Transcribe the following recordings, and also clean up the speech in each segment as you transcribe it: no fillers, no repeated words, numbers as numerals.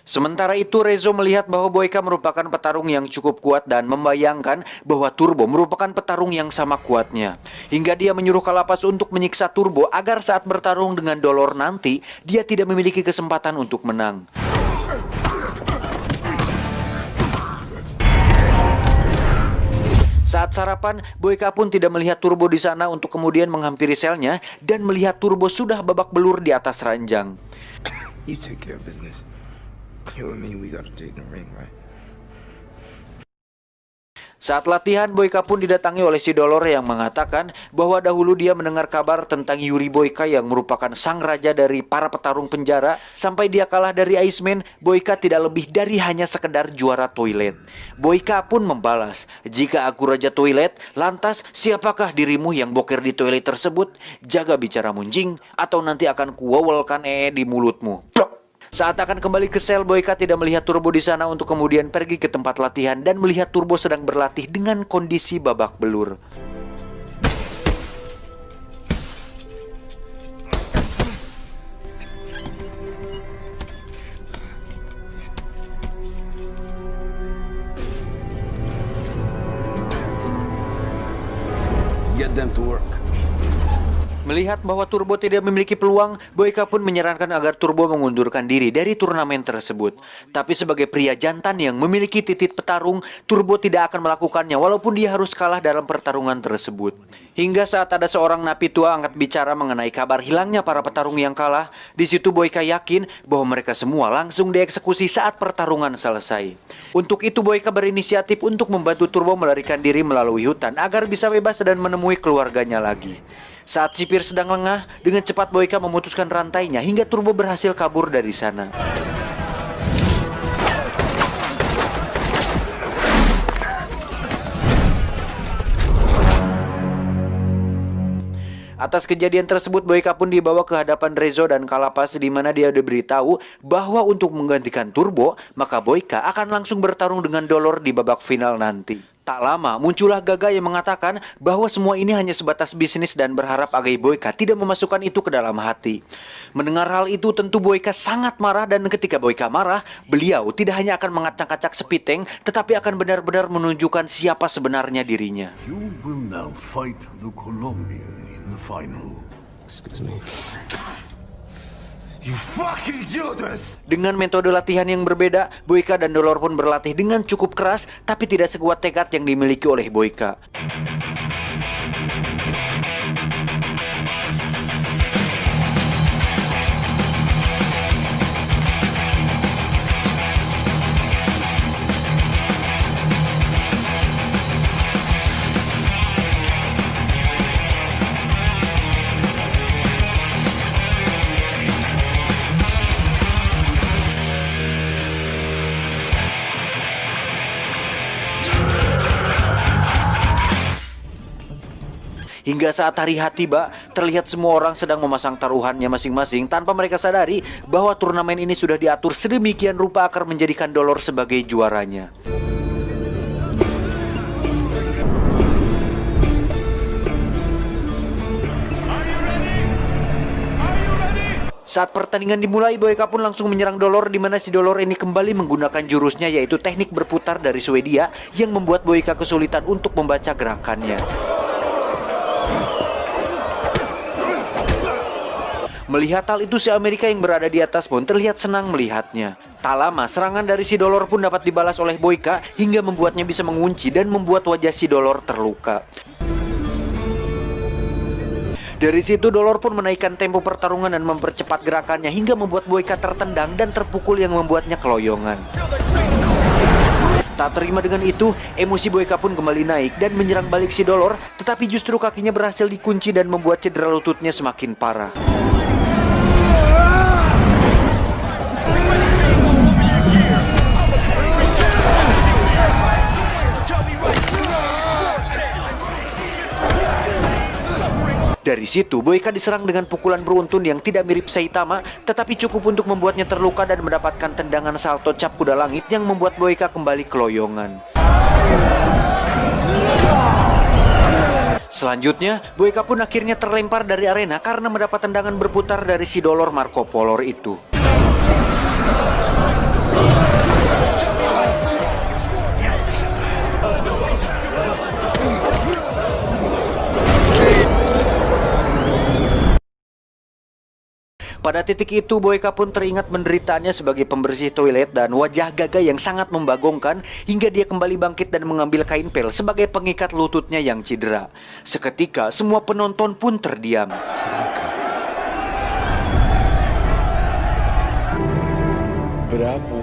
Sementara itu, Rezo melihat bahwa Boyka merupakan petarung yang cukup kuat dan membayangkan bahwa Turbo merupakan petarung yang sama kuatnya. Hingga dia menyuruh Kalapas untuk menyiksa Turbo agar saat bertarung dengan Dolor nanti, dia tidak memiliki kesempatan untuk menang. Saat sarapan, Boyka pun tidak melihat Turbo di sana untuk kemudian menghampiri selnya dan melihat Turbo sudah babak belur di atas ranjang. You take care of business. You and me, we gotta take the ring, right? Saat latihan, Boyka pun didatangi oleh si Dolor yang mengatakan bahwa dahulu dia mendengar kabar tentang Yuri Boyka yang merupakan sang raja dari para petarung penjara. Sampai dia kalah dari Iceman, Boyka tidak lebih dari hanya sekedar juara toilet. Boyka pun membalas, "Jika aku raja toilet, lantas siapakah dirimu yang boker di toilet tersebut? Jaga bicara munjing, atau nanti akan kuwawalkan di mulutmu." Saat akan kembali ke sel, Boyka tidak melihat Turbo di sana untuk kemudian pergi ke tempat latihan dan melihat Turbo sedang berlatih dengan kondisi babak belur. Get them to work. Melihat bahwa Turbo tidak memiliki peluang, Boyka pun menyarankan agar Turbo mengundurkan diri dari turnamen tersebut. Tapi sebagai pria jantan yang memiliki titik petarung, Turbo tidak akan melakukannya walaupun dia harus kalah dalam pertarungan tersebut. Hingga saat ada seorang napi tua angkat bicara mengenai kabar hilangnya para petarung yang kalah, di situ Boyka yakin bahwa mereka semua langsung dieksekusi saat pertarungan selesai. Untuk itu Boyka berinisiatif untuk membantu Turbo melarikan diri melalui hutan agar bisa bebas dan menemui keluarganya lagi. Saat sipir sedang lengah, dengan cepat Boyka memutuskan rantainya hingga Turbo berhasil kabur dari sana. Atas kejadian tersebut, Boyka pun dibawa ke hadapan Rezo dan Kalapas di mana dia diberitahu bahwa untuk menggantikan Turbo, maka Boyka akan langsung bertarung dengan Dolor di babak final nanti. Tak lama, muncullah Gaga yang mengatakan bahwa semua ini hanya sebatas bisnis dan berharap agar Boyka tidak memasukkan itu ke dalam hati. Mendengar hal itu, tentu Boyka sangat marah dan ketika Boyka marah, beliau tidak hanya akan mengacak-acak Spiteng, tetapi akan benar-benar menunjukkan siapa sebenarnya dirinya. You will now fight the Colombian in the final. Excuse me. You fucking Judas! Dengan metode latihan yang berbeda, Boyka dan Dolor pun berlatih dengan cukup keras, tapi tidak sekuat tekad yang dimiliki oleh Boyka. Hingga saat hari H tiba, terlihat semua orang sedang memasang taruhannya masing-masing tanpa mereka sadari bahwa turnamen ini sudah diatur sedemikian rupa agar menjadikan Dolor sebagai juaranya. Saat pertandingan dimulai, Boyka pun langsung menyerang Dolor di mana si Dolor ini kembali menggunakan jurusnya yaitu teknik berputar dari Swedia yang membuat Boyka kesulitan untuk membaca gerakannya. Melihat hal itu, si Amerika yang berada di atas pun terlihat senang melihatnya. Tak lama, serangan dari si Dolor pun dapat dibalas oleh Boyka hingga membuatnya bisa mengunci dan membuat wajah si Dolor terluka. Dari situ Dolor pun menaikkan tempo pertarungan dan mempercepat gerakannya hingga membuat Boyka tertendang dan terpukul yang membuatnya keloyongan. Tak terima dengan itu, emosi Boyka pun kembali naik dan menyerang balik si Dolor, tetapi justru kakinya berhasil dikunci dan membuat cedera lututnya semakin parah. Dari situ, Boyka diserang dengan pukulan beruntun yang tidak mirip Saitama, tetapi cukup untuk membuatnya terluka dan mendapatkan tendangan salto cap kuda langit yang membuat Boyka kembali keloyongan. Selanjutnya, Boyka pun akhirnya terlempar dari arena karena mendapat tendangan berputar dari si Dolor Marco Polor itu. Pada titik itu Boyka pun teringat penderitaannya sebagai pembersih toilet dan wajah Gaga yang sangat membagongkan hingga dia kembali bangkit dan mengambil kain pel sebagai pengikat lututnya yang cedera. Seketika semua penonton pun terdiam. Berapa?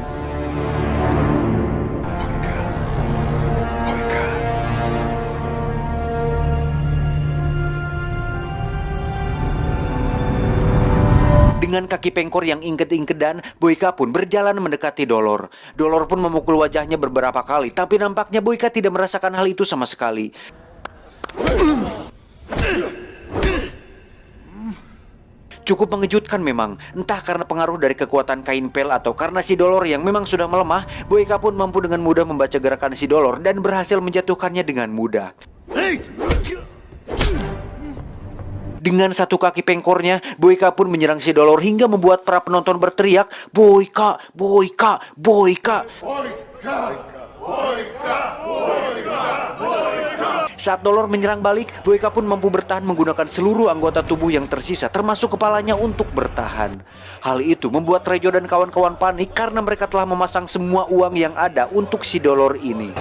Dengan kaki pengkor yang ingket-ingkedan, Boyka pun berjalan mendekati Dolor. Dolor pun memukul wajahnya beberapa kali, tapi nampaknya Boyka tidak merasakan hal itu sama sekali. Cukup mengejutkan memang, entah karena pengaruh dari kekuatan kain pel atau karena si Dolor yang memang sudah melemah, Boyka pun mampu dengan mudah membaca gerakan si Dolor dan berhasil menjatuhkannya dengan mudah. Dengan satu kaki pengkornya, Boyka pun menyerang si Dolor hingga membuat para penonton berteriak, "Boyka, Boyka, Boyka!" Saat Dolor menyerang balik, Boyka pun mampu bertahan menggunakan seluruh anggota tubuh yang tersisa, termasuk kepalanya untuk bertahan. Hal itu membuat Rejo dan kawan-kawan panik karena mereka telah memasang semua uang yang ada untuk si Dolor ini.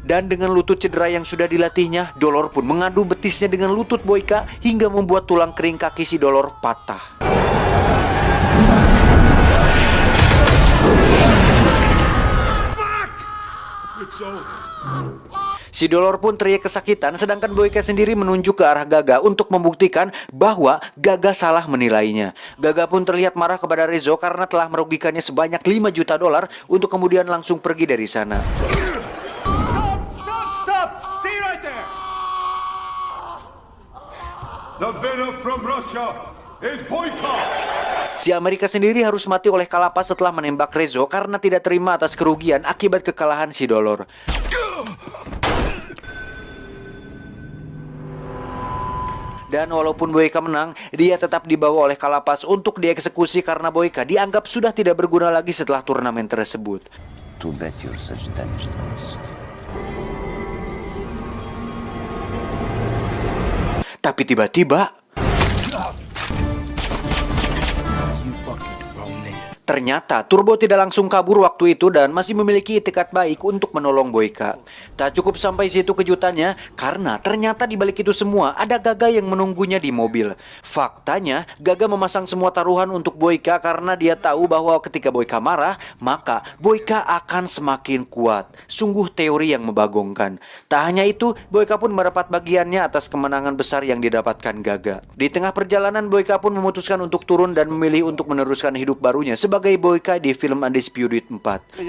Dan dengan lutut cedera yang sudah dilatihnya, Dolor pun mengadu betisnya dengan lutut Boyka hingga membuat tulang kering kaki si Dolor patah. Si Dolor pun teriak kesakitan, sedangkan Boyka sendiri menunjuk ke arah Gaga untuk membuktikan bahwa Gaga salah menilainya. Gaga pun terlihat marah kepada Rezo karena telah merugikannya sebanyak 5 juta dolar untuk kemudian langsung pergi dari sana. The winner from Russia is Boyka! Si Amerika sendiri harus mati oleh kalapas setelah menembak Rezo karena tidak terima atas kerugian akibat kekalahan si Dolor. Dan walaupun Boyka menang, dia tetap dibawa oleh kalapas untuk dieksekusi karena Boyka dianggap sudah tidak berguna lagi setelah turnamen tersebut. Too bad you're such damaged goods. Tapi tiba-tiba ternyata Turbo tidak langsung kabur waktu itu dan masih memiliki itikat baik untuk menolong Boyka. Tak cukup sampai situ kejutannya, karena ternyata di balik itu semua ada Gaga yang menunggunya di mobil. Faktanya, Gaga memasang semua taruhan untuk Boyka karena dia tahu bahwa ketika Boyka marah, maka Boyka akan semakin kuat. Sungguh teori yang membagongkan. Tak hanya itu, Boyka pun mendapat bagiannya atas kemenangan besar yang didapatkan Gaga. Di tengah perjalanan, Boyka pun memutuskan untuk turun dan memilih untuk meneruskan hidup barunya sebagai Boyka di film Undisputed 4.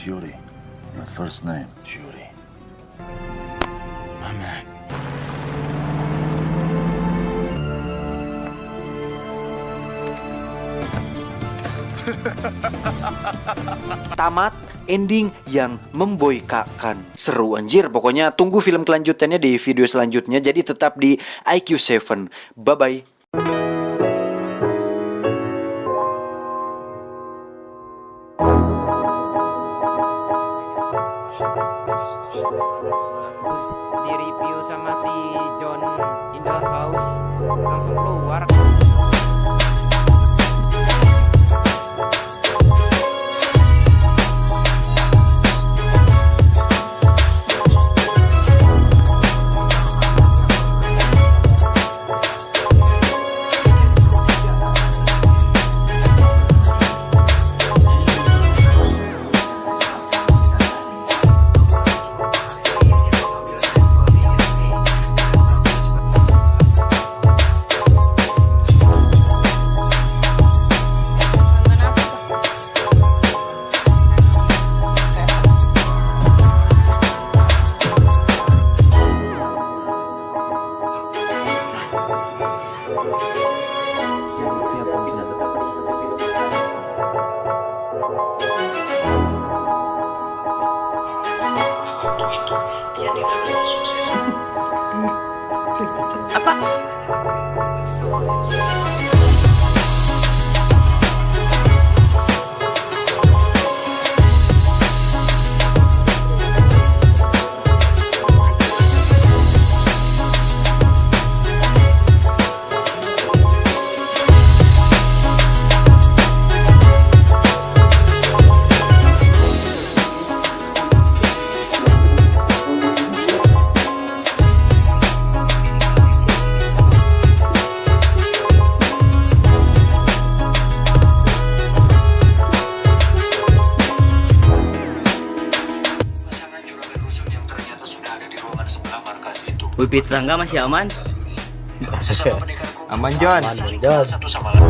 Yuri. Your first name? Yuri. My man. Tamat, ending yang memboykakan. Seru anjir, pokoknya tunggu film kelanjutannya di video selanjutnya. Jadi tetap di IQ7. Bye-bye. Di review sama si John in the house langsung keluar. Dan bisa tetap menikmati film. Untuk itu, dia tidak bisa sukses. Apa? Wipi tetangga masih aman? Aman, John. Aman, John.